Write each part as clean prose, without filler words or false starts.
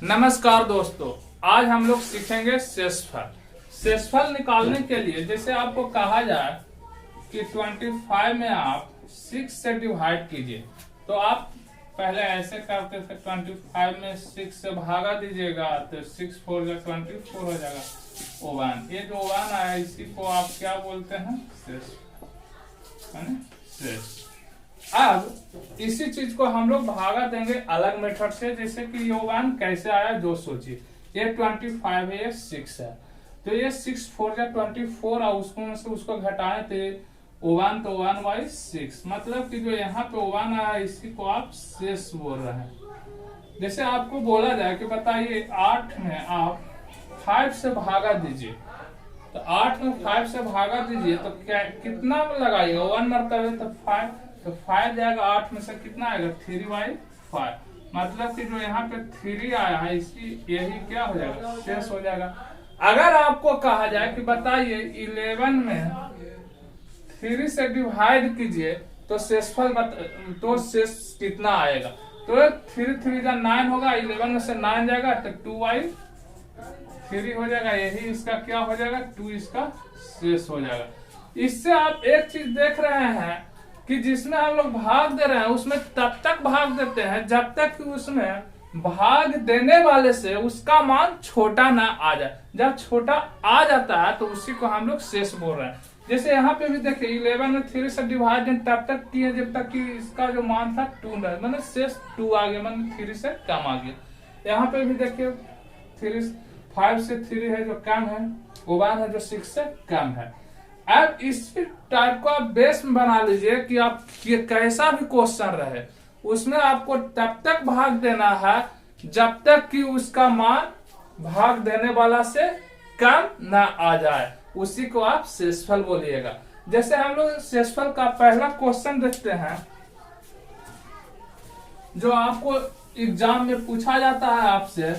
नमस्कार दोस्तों, आज हम लोग सीखेंगे शेषफल। शेषफल निकालने के लिए जैसे आपको कहा जाए कि 25 में आप 6 से डिवाइड कीजिए, तो आप पहले ऐसे करते थे। 25 में 6 से भागा दीजिएगा तो 6 4 जा 24 हो जाएगा। ओवन, ये जो ओवन आया इसी को आप क्या बोलते हैं? शेष, है ना? शेष। अब इसी चीज को हम लोग भागा देंगे अलग मेथड से, जैसे कि ये 1 कैसे आया जो सोचिए। ये 25 है, ये 6 है, तो ये 6 4 जा 24 और उसको घटाए थे 1 तो 1 बाई 6, मतलब कि जो यहाँ पे 1 आया इसी को आप शेष बोल रहे हैं। जैसे आपको बोला जाए कि बताइए 8 में आप 5 से भागा दीजिए, तो 8 में 5 से भागा दीजिए तो क्या कितना लगाइएगा? 1 मरतबे तो 5, तो 5 जाएगा 8 में से कितना आएगा? 3 बाई 5, मतलब कि जो यहाँ पे 3 आया है इसी यही क्या हो जाएगा? शेष हो जाएगा। अगर आपको कहा जाए कि बताइए 11 में 3 से डिवाइड कीजिए तो शेषफल तो शेष कितना आएगा? तो 3 3 जा 9 होगा, 11 में से 9 जाएगा तो 2 बाई 3 हो जाएगा, यही इसका क्या हो जाएगा? 2 इसका शेष हो जाएगा। इससे आप एक चीज देख रहे हैं कि जिसमें हम लोग भाग दे रहे हैं उसमें तब तक भाग देते हैं जब तक कि उसमें भाग देने वाले से उसका मान छोटा ना आ जाए। जब छोटा आ जाता है तो उसी को हम लोग शेष बोल रहे हैं। जैसे यहाँ पे भी देखिए 11 में 3 से डिवाइड तब तक किए जब तक कि इसका जो मान था 2 मतलब शेष 2 आ गया, मतलब 3 से कम आ गया। यहाँ पे भी देखिए 5 से 3 है जो कम है, 1 है जो 6 से कम है। अब इस टाइप को आप बेस में बना लीजिए कि आप कैसा भी क्वेश्चन रहे उसमें आपको तब तक भाग देना है जब तक कि उसका मान भाग देने वाला से कम ना आ जाए, उसी को आप शेषफल बोलिएगा। जैसे हम लोग शेषफल का पहला क्वेश्चन देखते हैं जो आपको एग्जाम में पूछा जाता है आपसे।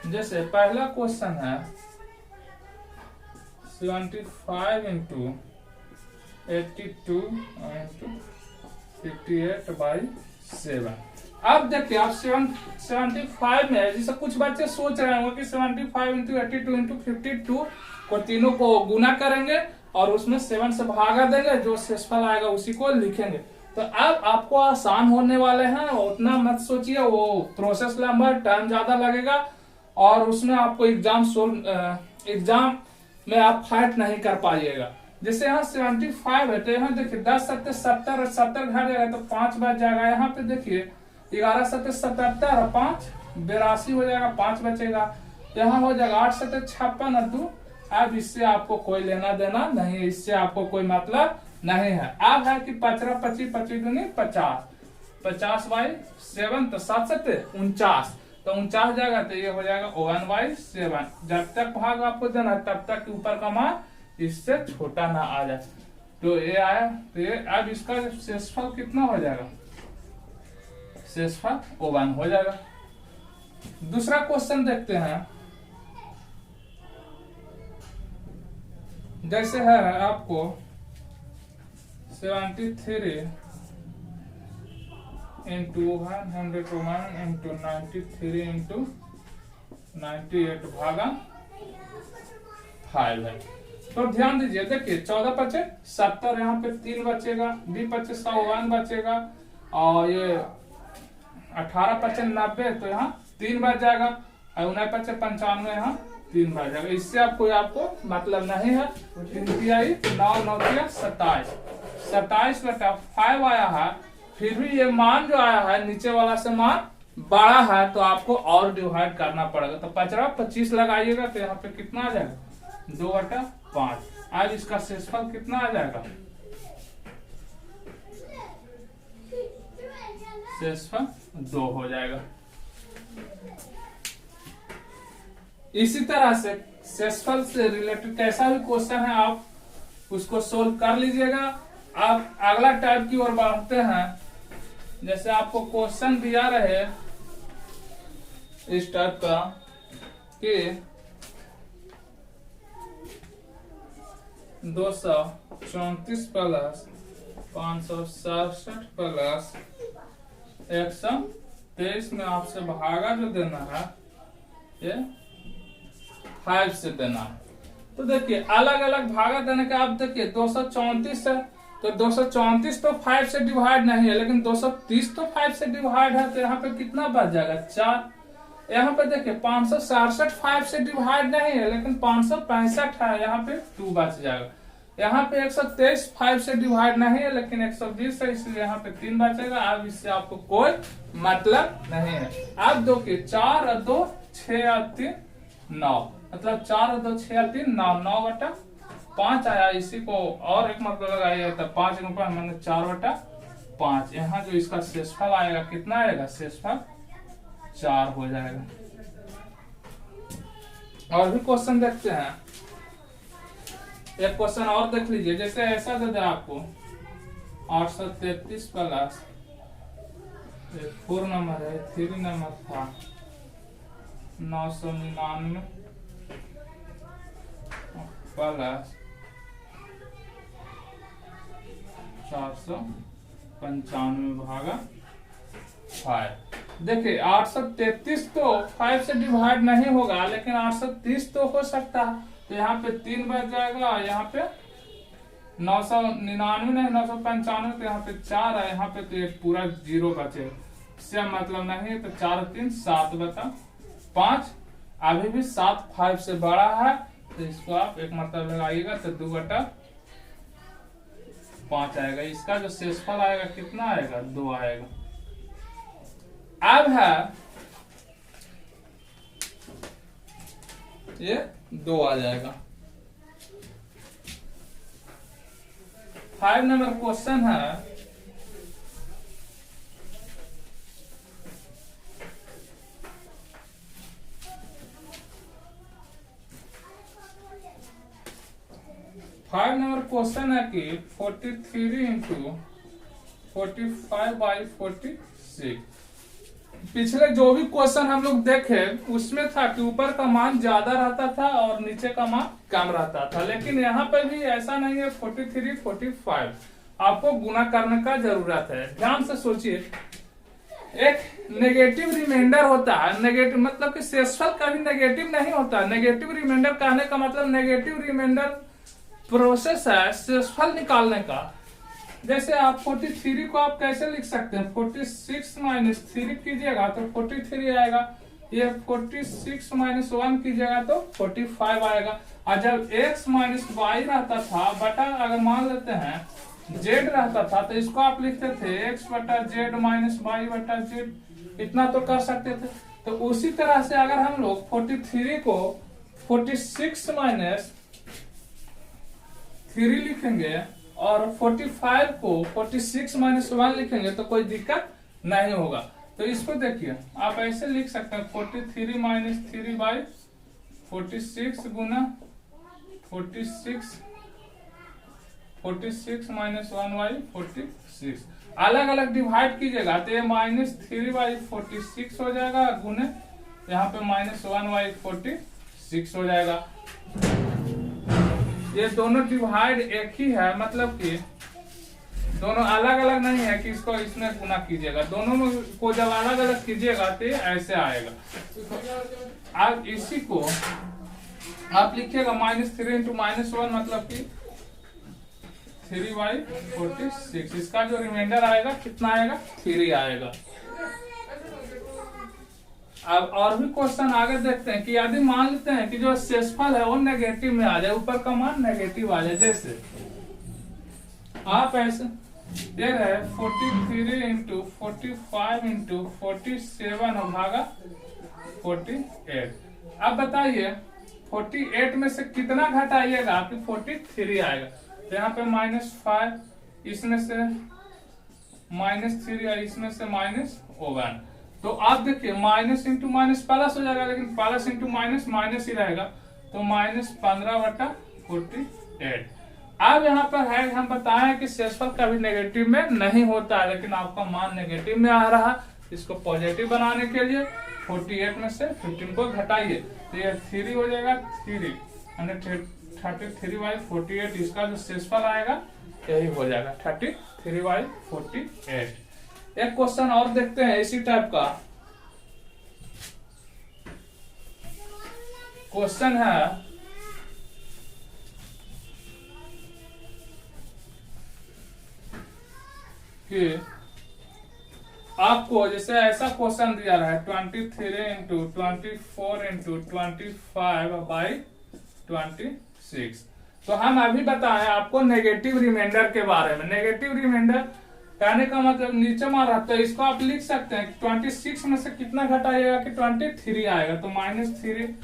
जैसे पहला क्वेश्चन है 75 इंटू 82 इंटू 58 बाई 7। अब देखिए आप 75 में जैसे कुछ बच्चे सोच रहे होंगे कि 75 इंटू 82 इंटू 52 को तीनों को गुना करेंगे और उसमें 7 से भागा देंगे, जो शेषफल आएगा उसी को लिखेंगे। तो अब आपको आसान होने वाले हैं, उतना मत सोचिए, वो प्रोसेस लंबा, टाइम ज्यादा लगेगा और उसमें आपको एग्जाम में आप फाइट नहीं कर पाइएगा। जैसे यहाँ 75 है तो यहाँ देखिए 10 7 70 70 घट जाएगा तो 5 बच जाएगा। यहाँ पे देखिए 11 7 77 और 5 82 हो जाएगा, 5 बचेगा। यहाँ हो जाएगा 8 7 56 और 2। अब इससे आपको कोई लेना देना नहीं, इससे आपको कोई मतलब नहीं है। अब है कि 15 25 25 दूनी 50, 50 बाई 7 तो 7 7 49, तो 49 जाएगा तो ये हो जाएगा 1 बाई 7। जब तक भाग आपको देना तब तक ऊपर का मान इससे छोटा ना आ जाए। तो ये आया, तो ये अब इसका शेषफल कितना हो जाएगा? शेषफल 1 हो जाएगा। दूसरा क्वेश्चन देखते हैं। जैसे है आपको 73 इंटू 101 इंटू 93 इंटू 98 भागा 5 है। तो ध्यान दीजिए, देखिए 14 पचे 70, यहाँ पे 3 बचेगा, 20 पचे 100 बचेगा और ये 18 पचे 90, तो यहाँ 3 बच जाएगा और 19 पचे 95, यहाँ 3 बच जाएगा। इससे आपको मतलब नहीं है। 9 9 27, 27 बटा 5 आया है, फिर भी ये मान जो आया है नीचे वाला से मान बड़ा है तो आपको और डिवाइड करना पड़ेगा। तो 25 लगाइएगा तो यहाँ पे कितना आ जाएगा? 2/5। आज इसका शेषफल कितना आ जाएगा? शेषफल 2 हो जाएगा। इसी तरह से शेषफल से रिलेटेड कैसा भी क्वेश्चन है आप उसको सोल्व कर लीजिएगा। आप अगला टाइप की ओर बढ़ते हैं। जैसे आपको क्वेश्चन दिया रहे इस टाइप का कि 234 प्लस 567 प्लस 123 में आपसे भागा जो देना है ये 5 से देना है। तो देखिए अलग अलग भागा देने के आप देखिए 234 है तो 234 तो 5 से डिवाइड नहीं है, लेकिन 230 तो 5 से डिवाइड है, तो यहाँ पे कितना बच जाएगा 4। यहाँ पे देखिए 567 5 से डिवाइड नहीं है, लेकिन 565 है, यहाँ पे 2 बच जाएगा। यहाँ पे 123 5 से डिवाइड नहीं है, लेकिन 120 है, इसलिए यहाँ पे 3 बचेगा। अब इससे आपको कोई मतलब नहीं है। अब देखिए 4 और 2 6 और 3 9, मतलब 4 और 2 6 और 3 9, 9/5 आया। इसी को और एक मतलब लगाइए तो 5 रुपए मैंने 4/5। यहाँ जो इसका शेषफल आएगा कितना आएगा, शेषफल 4 हो जाएगा। और भी क्वेश्चन देखते हैं। एक क्वेश्चन और देख लीजिए, जैसे ऐसा दे दे आपको 833 प्लस 4 नंबर है 3 नंबर था 999 प्लस 495 भागा 5। देखिए 833 तो 5 से डिवाइड नहीं होगा, लेकिन 830 तो हो सकता है, तो यहाँ पे 3 बच जाएगा। यहाँ पे 999 नहीं 995, तो यहाँ पे 4 है, यहाँ पे तो एक पूरा 0 बचे, इससे मतलब नहीं है। तो 4 3 7 बता 5, अभी भी 7 5 से बड़ा है, तो इसको आप एक मतलब लगाइएगा तो 2/5 आएगा। इसका जो शेषफल आएगा कितना आएगा, 2 आएगा। अब है ये 2 आ जाएगा। 5 नंबर क्वेश्चन है, कि 43 इंटू 45/46। पिछले जो भी क्वेश्चन हम लोग देखे उसमें था कि ऊपर का मान ज्यादा रहता था और नीचे का मान कम रहता था, लेकिन यहाँ पे भी ऐसा नहीं है। 43 45 आपको गुना करने का जरूरत है। ध्यान से सोचिए, एक नेगेटिव रिमाइंडर होता है। नेगेटिव मतलब कि शेषफल कभी नेगेटिव नहीं होता। नेगेटिव रिमाइंडर कहने का मतलब नेगेटिव रिमाइंडर प्रोसेस है शेषफल निकालने का। जैसे आप 43 को आप कैसे लिख सकते हैं, 46 माइनस 3 कीजिएगा तो 43 आएगा। ये 46 माइनस 1 कीजिएगा तो 45 आएगा। और जब x माइनस वाई रहता था बटा, अगर मान लेते हैं z रहता था, तो इसको आप लिखते थे x बटा z माइनस वाई बटा z, इतना तो कर सकते थे। तो उसी तरह से अगर हम लोग 43 को 46 माइनस 3 लिखेंगे और 45 को 46 माइनस 1 लिखेंगे तो कोई दिक्कत नहीं होगा। तो इसको देखिए आप ऐसे लिख सकते हैं 43 minus 3 by 46 Guna 46 minus 1 by 46। अलग अलग डिवाइड कीजिएगा तो ये -3/46 हो जाएगा, गुने यहाँ पे -1/46 हो जाएगा। ये दोनों डिवाइड एक ही है, मतलब कि दोनों अलग अलग नहीं है कि इसको इसमें गुना कीजिएगा। दोनों में को जब अलग अलग कीजिएगा तो ऐसे आएगा। अब इसी को आप लिखिएगा -3 इंटू -1, मतलब कि 3/46। इसका जो रिमाइंडर आएगा कितना आएगा, 3 आएगा। अब और भी क्वेश्चन आगे देखते हैं कि यदि मान लेते हैं कि जो शेषफल है वो नेगेटिव में आ जाए, ऊपर का मान नेगेटिव आ जाए। जैसे आप ऐसे दे रहे 43 इंटू 45 इंटू 47 भागा 48। अब बताइए 48 में से कितना घटाइएगा, आपकी 43 आएगा। तो यहाँ पे -5, इसमें से -3 और इसमें से -1। तो आप देखिए माइनस इंटू माइनस प्लस हो जाएगा, लेकिन प्लस इंटू माइनस माइनस ही रहेगा, तो -15/48। अब यहाँ पर है हम बताएं कि शेषफल कभी नेगेटिव में नहीं होता है, लेकिन आपका मान नेगेटिव में आ रहा है। इसको पॉजिटिव बनाने के लिए 48 में से 15 को घटाइए तो ये 3 हो जाएगा, 3 यानी 33/48। इसका जो शेषफल आएगा यही हो जाएगा 33/48। एक क्वेश्चन और देखते हैं इसी टाइप का। क्वेश्चन है कि आपको जैसे ऐसा क्वेश्चन दिया रहा है 23 इंटू 24 इंटू 25/26। तो हम अभी बताएं आपको नेगेटिव रिमाइंडर के बारे में। नेगेटिव रिमाइंडर कहने का मतलब नीचे मारा, तो इसको आप लिख सकते हैं 26 में से कितना घटाइएगा कि 23 आएगा, तो -3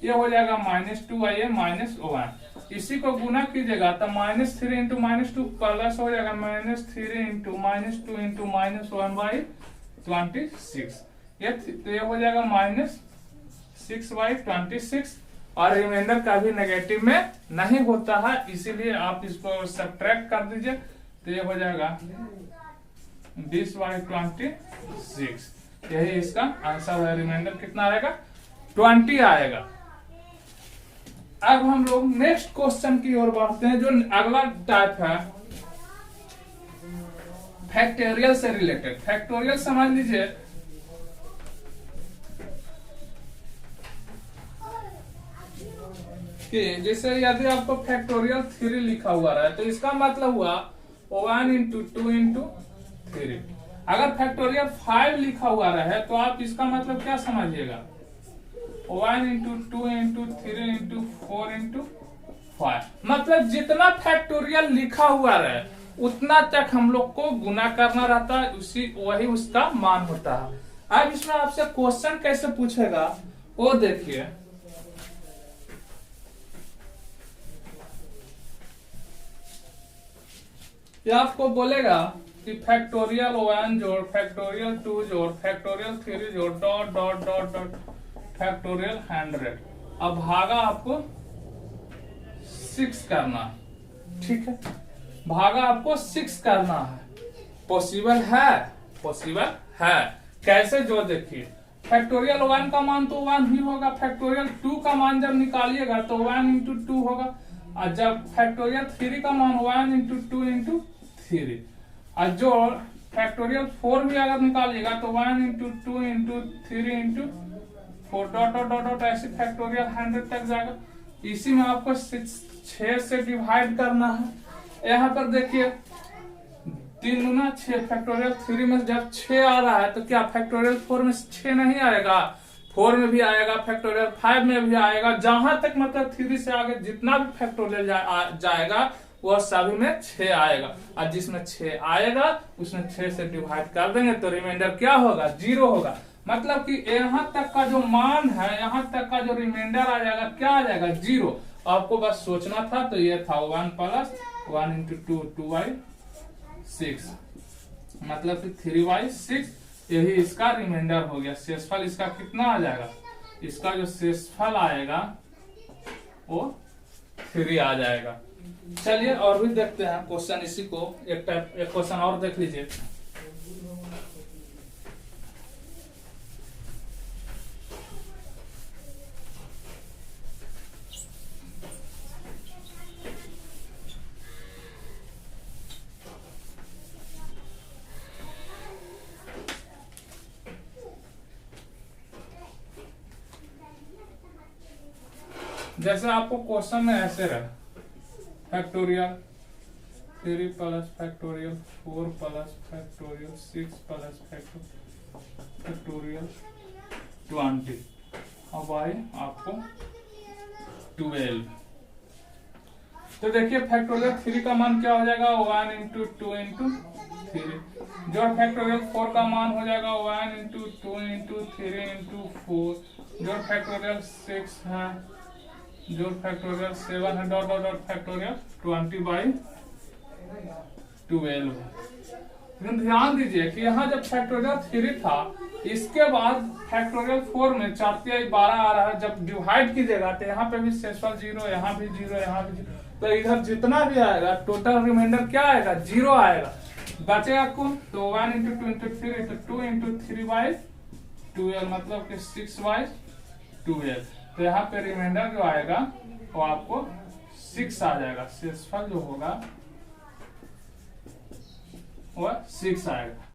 ये हो जाएगा -2 आइए -1। इसी को गुना कीजिएगा तो -3 इंटू -2 प्लस हो जाएगा -3 इंटू -2 इंटू -1/26। ये हो जाएगा -6/26। और रिमाइंडर कभी नेगेटिव में नहीं होता है, इसीलिए आप इसको सब्ट्रैक्ट कर दीजिए तो ये हो जाएगा 20/26। यही इसका आंसर है। रिमाइंडर कितना आएगा? 20 आएगा। अब हम लोग नेक्स्ट क्वेश्चन की ओर बढ़ते हैं, जो अगला टाइप है फैक्टोरियल से रिलेटेड। फैक्टोरियल समझ लीजिए कि जैसे यदि आपको फैक्टोरियल 3 लिखा हुआ रहा है तो इसका मतलब हुआ 1 इंटू 2 इंटू 3। अगर फैक्टोरियल 5 लिखा हुआ रहा है तो आप इसका मतलब क्या समझिएगा? 1 इंटू 2 इंटू 3 इंटू 4 इंटू 5। मतलब जितना फैक्टोरियल लिखा हुआ रहे उतना तक हम लोग को गुना करना रहता है, वही उसका मान होता है। अब इसमें आपसे क्वेश्चन कैसे पूछेगा वो देखिए। ये आपको बोलेगा कि फैक्टोरियल 1 जोड़, फैक्टोरियल 2 जोड़, फैक्टोरियल 3 जोड़, dot dot dot dot factorial 100। अब भागा आपको 6 करना है, ठीक है? भागा आपको 6 करना है। पॉसिबल है? पॉसिबल है। कैसे जो देखिए, फैक्टोरियल 1 का मान तो 1 ही होगा, फैक्टोरियल 2 का मान जब निकालिएगा तो 1 इंटू 2 होगा, और जब फैक्टोरियल 3 का मान 1 इंटू 2 इंटू 3, और जो फैक्टोरियल 4 भी अगर निकालिएगा तो 1 into 2 into 3 into 4 dot dot dot dot ऐसे फैक्टोरियल 100 तक जाएगा। इसी में आपको 6 से डिवाइड करना है। यहाँ पर देखिए 3 गुना 6, फैक्टोरियल 3 में जब 6 आ रहा है तो क्या फैक्टोरियल 4 में 6 नहीं आएगा? 4 में भी आएगा, फैक्टोरियल 5 में भी आएगा, जहां तक मतलब 3 से आगे जितना भी फैक्टोरियल जाएगा वह सभी में 6 आएगा, और जिसमें 6 आएगा उसमें 6 से डिवाइड कर देंगे तो रिमाइंडर क्या होगा? 0 होगा। मतलब कि यहाँ तक का जो मान है, यहाँ तक का जो रिमाइंडर आ जाएगा क्या आ जाएगा? 0। आपको बस सोचना था, तो ये था 1 प्लस 1 इंटू 2 2/6, मतलब कि 3/6। यही इसका रिमाइंडर हो गया। शेषफल इसका कितना आ जाएगा? इसका जो शेषफल आएगा वो 3 आ जाएगा। चलिए और भी देखते हैं क्वेश्चन। इसी को एक क्वेश्चन और देख लीजिए। जैसे आपको क्वेश्चन में ऐसे रहा, factorial 3 plus factorial 4 plus factorial 6 plus factorial 20। अब आए आपको 12। तो देखिए फैक्टोरियल 3 का मान क्या हो जाएगा? 1 इंटू 2 इंटू 3। जो फैक्टोरियल 4 का मान हो जाएगा 1 इंटू 2 इंटू 3 इंटू 4। जो फैक्टोरियल 6 है, जो फैक्टोरियल 7 है, डॉट डॉट डॉट फैक्टोरियल 20/12। लेकिन ध्यान दीजिए कि यहाँ जब फैक्टोरियल 3 था, इसके बाद फैक्टोरियल 4 में 4 × 12 आ रहा है। जब डिवाइड कीजिएगा तो यहाँ पे भी शेषफल 0, यहाँ भी 0, यहाँ भी 0, तो इधर जितना भी आएगा टोटल रिमाइंडर क्या आएगा? 0 आएगा। बचेगा कुल तो 1 इंटू 2 इंटू 3 तो 2 इंटू 3/12 12 मतलब कि 6/12। तो यहाँ पे रिमाइंडर जो आएगा वो आपको 6 आ जाएगा। शेषफल जो होगा वह 6 आएगा।